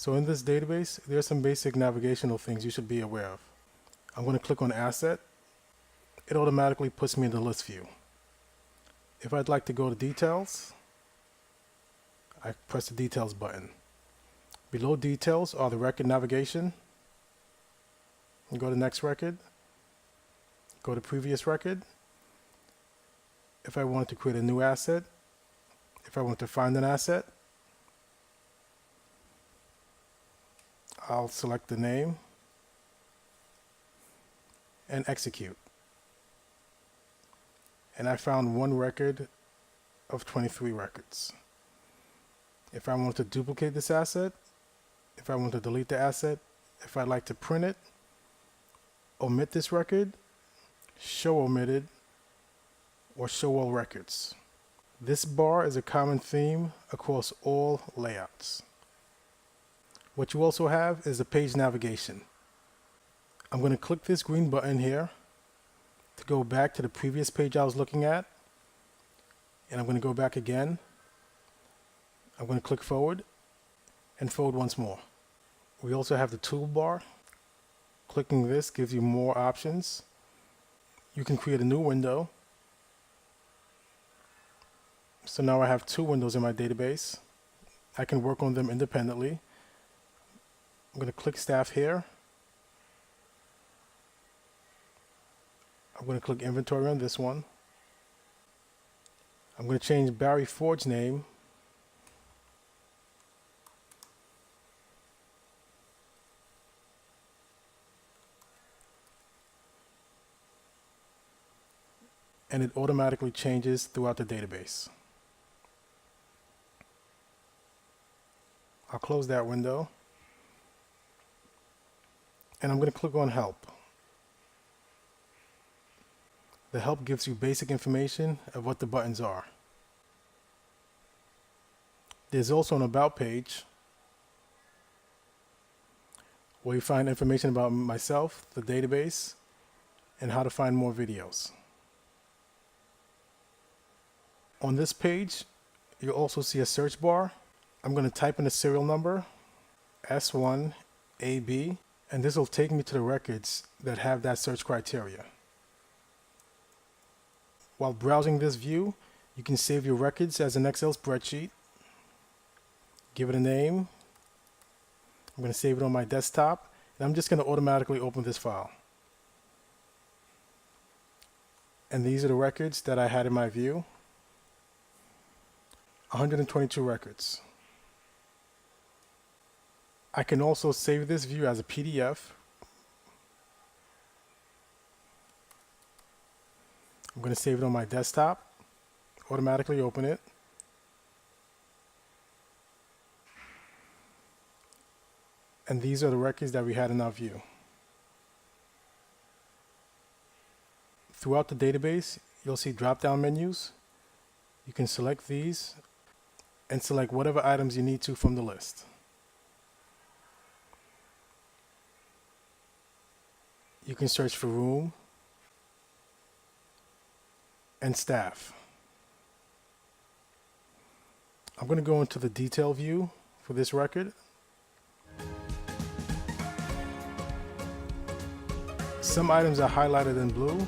So in this database, there's some basic navigational things you should be aware of. I'm going to click on Asset. It automatically puts me in the list view. If I'd like to go to Details, I press the Details button. Below Details are the record navigation. Go to Next Record. Go to Previous Record. If I wanted to create a new asset, if I want to find an asset, I'll select the name and execute. And I found one record of 23 records. If I want to duplicate this asset, if I want to delete the asset, if I'd like to print it, omit this record, show omitted, or show all records. This bar is a common theme across all layouts. What you also have is the page navigation. I'm going to click this green button here to go back to the previous page I was looking at, and I'm going to go back again. I'm going to click forward and forward once more. We also have the toolbar. Clicking this gives you more options. You can create a new window. So now I have two windows in my database. I can work on them independently. I'm going to click Staff here. I'm going to click Inventory on this one. I'm going to change Barry Ford's name and it automatically changes throughout the database. I'll close that window and I'm going to click on Help. The help gives you basic information of what the buttons are. There's also an About page where you find information about myself, the database, and how to find more videos. On this page, you'll also see a search bar. I'm going to type in the serial number, S1AB, and this will take me to the records that have that search criteria. While browsing this view, you can save your records as an Excel spreadsheet. Give it a name. I'm going to save it on my desktop, and I'm just going to automatically open this file. And these are the records that I had in my view. 122 records. I can also save this view as a PDF. I'm going to save it on my desktop, automatically open it. And these are the records that we had in our view. Throughout the database, you'll see drop-down menus. You can select these and select whatever items you need to from the list. You can search for room and staff. I'm going to go into the detail view for this record. Some items are highlighted in blue.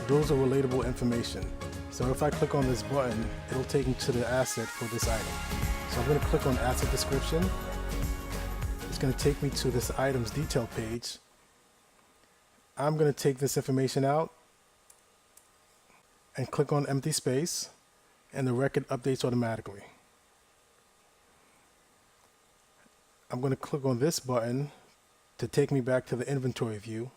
Those are relatable information. So if I click on this button, it'll take me to the asset for this item. So I'm going to click on Asset Description. It's going to take me to this item's detail page. I'm going to take this information out and click on empty space, and the record updates automatically. I'm going to click on this button to take me back to the inventory view.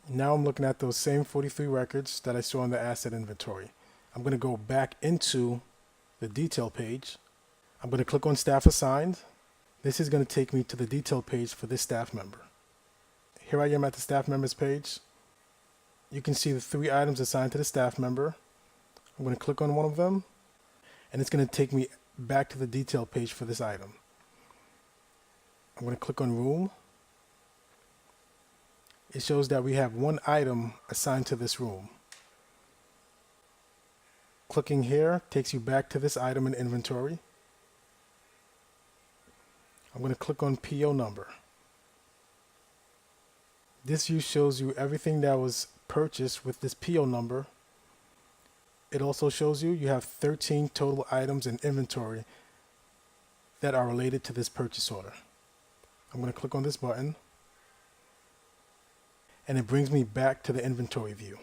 Now I'm looking at those same 43 records that I saw in the asset inventory. I'm going to go back into the detail page. I'm going to click on Staff Assigned. This is going to take me to the detail page for this staff member. Here I am at the staff members page. You can see the 3 items assigned to the staff member. I'm going to click on one of them, and it's going to take me back to the detail page for this item. I'm going to click on Room. It shows that we have one item assigned to this room. Clicking here takes you back to this item in inventory. I'm going to click on PO number. This view shows you everything that was purchased with this PO number. It also shows you have 13 total items in inventory that are related to this purchase order. I'm going to click on this button, and it brings me back to the inventory view.